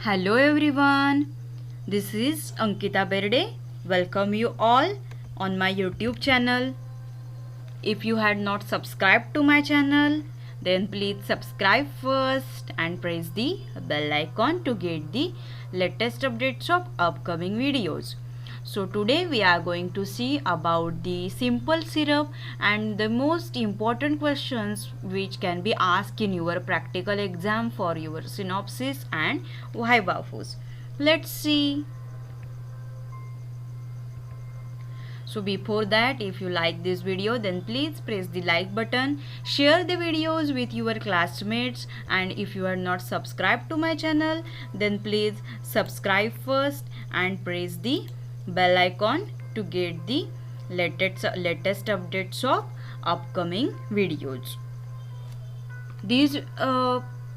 Hello everyone, this is Ankita Berde. Welcome you all on my YouTube channel. If you had not subscribed to my channel, then please subscribe first and press the bell icon to get the latest updates of upcoming videos. So today we are going to see about the simple syrup and the most important questions which can be asked in your practical exam for your synopsis and viva force. Let's see. So before that, if you like this video, then please press the like button, share the videos with your classmates, and if you are not subscribed to my channel, then please subscribe first and press the bell icon to get the latest updates of upcoming videos. This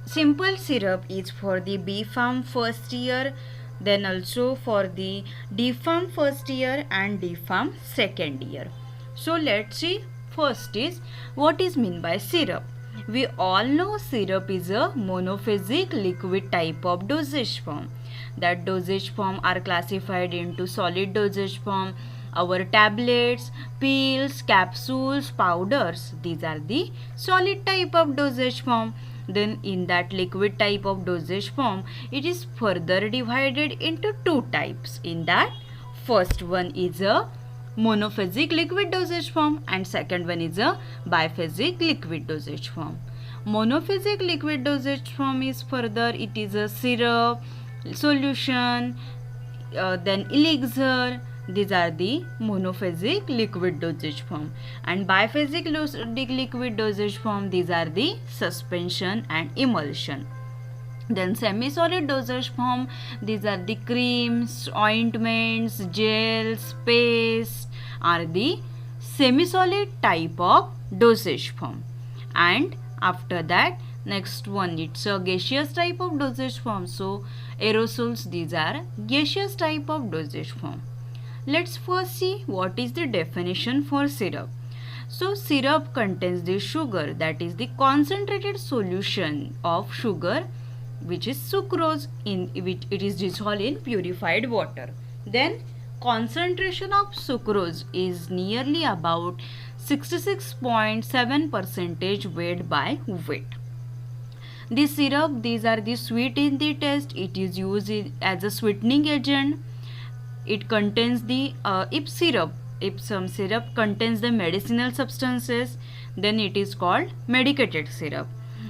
simple syrup is for the B Farm first year, then also for the D Farm first year and D Farm second year. So let's see. First is what is meant by syrup. We all know syrup is a monophasic liquid type of dosage form. That dosage form are classified into solid dosage form, our tablets, pills, capsules, powders. These are the solid type of dosage form. Then in that liquid type of dosage form, it is further divided into two types. In that, first one is a monophasic liquid dosage form and second one is a biphasic liquid dosage form. Monophasic liquid dosage form is further, it is a syrup, solution, then elixir. These are the monophasic liquid dosage form, and biphasic liquid dosage form, these are the suspension and emulsion. Then semi-solid dosage form, these are the creams, ointments, gels, paste are the semi-solid type of dosage form. And after that, next one, it's a gaseous type of dosage form. So aerosols, these are gaseous type of dosage form. Let's first see what is the definition for syrup. So syrup contains the sugar, that is the concentrated solution of sugar, which is sucrose, in which it is dissolved in purified water. Then concentration of sucrose is nearly about 66.7% weight by weight. The syrup, these are the sweet in the taste. It is used as a sweetening agent. It contains the if some syrup contains the medicinal substances, then it is called medicated syrup.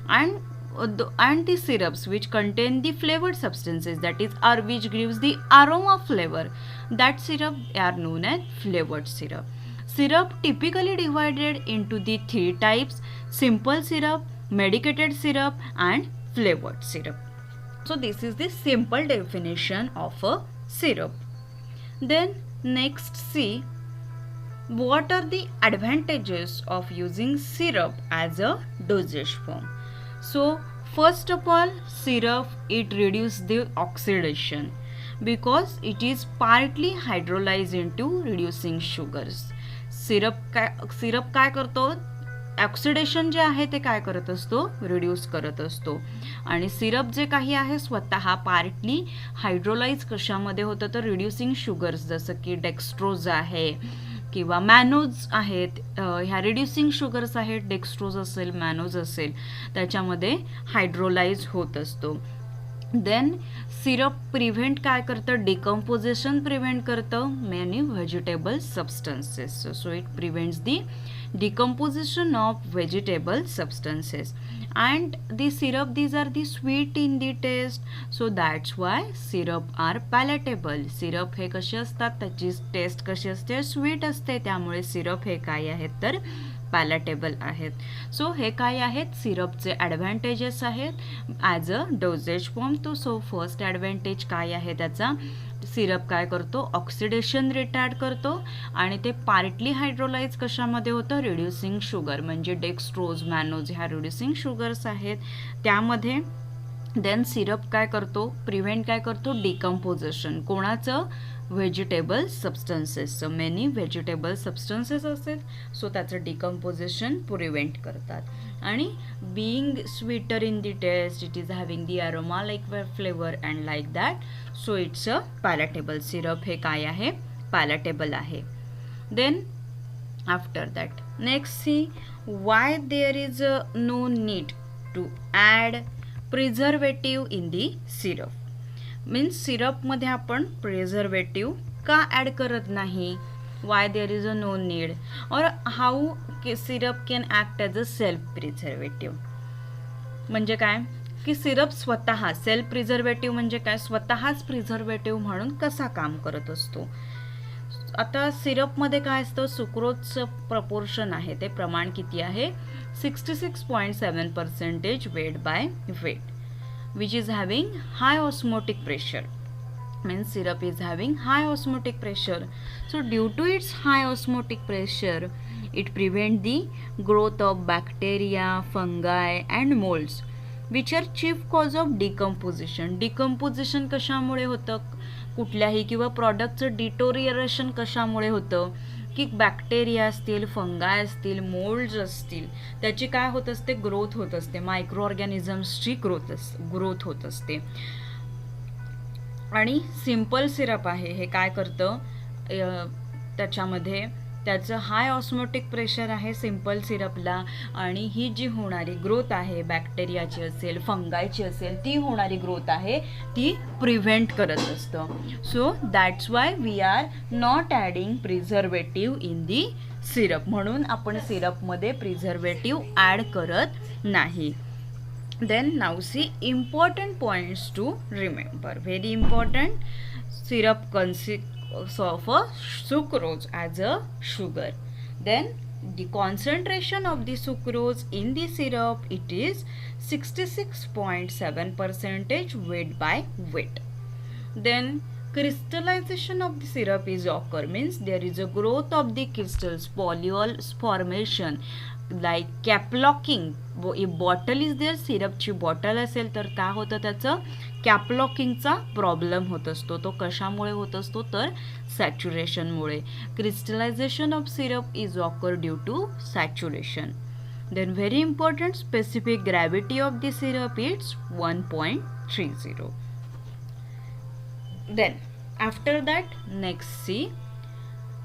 And the syrups which contain the flavored substances, that is which gives the aroma flavor, that syrup are known as flavored syrup. Syrup typically divided into the three types: simple syrup, medicated syrup and flavored syrup. So this is the simple definition of a syrup. Then next, see what are the advantages of using syrup as a dosage form. So first of all, syrup, it reduces the oxidation because it is partly hydrolyzed into reducing sugars. Syrup काय करतो, oxidation जे आहे ते काय करत असतो, reduce करत असतो. आणि सिरप जे काही आहे स्वतः पार्टली हायड्रोलाइज कशामध्ये होतं तर रिड्युसिंग शुगर्स, जसं की डेक्स्ट्रोज आहे किंवा मॅनोज आहेत, ह्या रिड्युसिंग शुगर्स आहेत, डेक्स्ट्रोज असेल, मॅनोज असेल, त्याच्यामध्ये हायड्रोलाइज होत असतो. देन सिरप प्रिव्हेंट काय करतं, डिकम्पोजिशन प्रिव्हेंट करतं many vegetable substances. So it prevents the decomposition of vegetable substances. And the syrup, these are the sweet in the taste, so that's why syrup are palatable. syrup हे कसे असतात, त्याची test कशी असते, sweet असते, त्यामुळे syrup हे काय आहेत तर पॅलेटेबल आहेत. सो हे काय आहेत सिरपचे ॲडव्हान्टेजेस आहेत as a doses form. So first advantage काय आहे त्याचा, सिरप काय करतो, ऑक्सिडेशन रिटार्ड करतो आणि ते पार्टली हायड्रोलाइज कशामध्ये होतं, रिड्युसिंग शुगर, म्हणजे डेक्स्ट्रोज, मॅनोज ह्या रिड्युसिंग शुगर्स आहेत त्यामध्ये. देन सिरप काय करतो, प्रिव्हेंट काय करतो, डिकम्पोजिशन, कोणाचं, vegetable substances. So many vegetable substances असतात, सो त्याचं डिकम्पोजिशन प्रिव्हेंट करतात. आणि being sweeter in the taste, it is having the aroma like flavour and like that, so it's a palatable. Syrup हे काय आहे, पॅलेटेबल आहे. Then after that next see why there is no need to add preservative in the syrup. Means सिरपमध्ये आपण preservative का add करत नाही, why there is a no need, और how syrup can act as a self preservative. म्हणजे काय की syrup स्वतः सेल्फ प्रिझर्वेटिव्ह म्हणजे काय, स्वतःच प्रिझर्वेटिव्ह म्हणून कसा काम करत असतो. आता सिरपमध्ये काय असतं, सुक्रोजचं प्रपोर्शन आहे, ते प्रमाण किती आहे, 66.7% weight by weight, which is having high osmotic pressure. Means syrup is having high osmotic pressure. So due to its high osmotic pressure, it prevents the growth of bacteria, fungi and molds, which are chief cause of decomposition. Decomposition कशामुळे होतं, कुठल्याही किंवा प्रॉडक्टचं डिटोरिएरेशन कशामुळे होतं, की bacteria असतील, फंगाय असतील, moulds असतील, त्याची काय होत असते, ग्रोथ होत असते, मायक्रो ऑर्गॅनिझम्सची ग्रोथ होत असते. आणि सिंपल सिरप आहे, हे काय करतं, त्याच्यामध्ये त्याचं हाय ऑस्मोटिक प्रेशर आहे सिंपल सिरपला, आणि ही जी होणारी ग्रोथ आहे बॅक्टेरियाची असेल, फंगायची असेल, ती होणारी ग्रोथ आहे ती प्रिव्हेंट करत असतं. So that's why we are not adding preservative in the syrup. म्हणून आपण सिरपमध्ये प्रिझर्वेटिव्ह ॲड करत नाही. Then now see important points to remember. Very important, syrup of a sucrose as a sugar. Then the concentration of the sucrose in the syrup, it is 66.7% weight by weight. Then crystallization of the syrup is occur, means there is a growth of the crystals, polyols formation, like cap locking. Bottle is there, सिरपची bottle असेल तर काय होतं, त्याचं कॅपलॉकिंगचा problem होत असतो. तो कशामुळे होत असतो, तर सॅच्युरेशनमुळे. Crystallisation of syrup is occur due to saturation. Then very important, specific gravity of the syrup it's 1.30. Then after that next see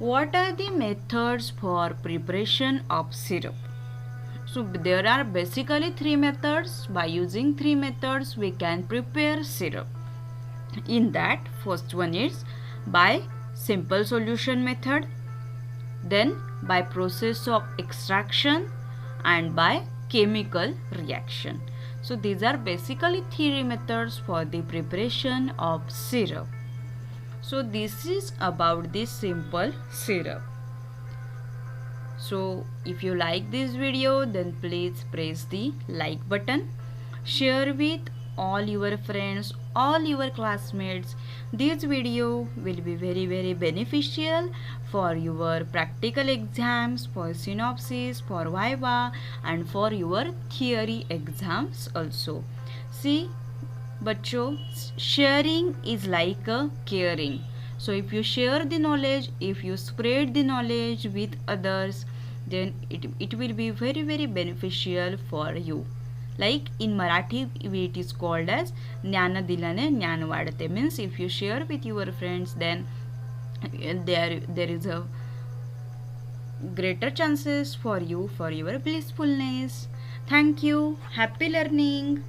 what are the methods for preparation of syrup. So there are basically 3 methods. By using 3 methods we can prepare syrup. In that, first one is by simple solution method, then by process of extraction, and by chemical reaction. So these are basically 3 methods for the preparation of syrup. So this is about this simple syrup. So if you like this video, then please press the like button, share with all your friends, all your classmates. This video will be very beneficial for your practical exams, for synopsis, for viva, and for your theory exams also. See बच्चों, sharing is like a caring. So if you share the knowledge, if you spread the knowledge with others, then it will be very beneficial for you. Like in Marathi it is called as ज्ञान दिल्याने ज्ञान वाढते. Means if you share with your friends, then there is a greater chances for you, for your blissfulness. Thank you. Happy learning.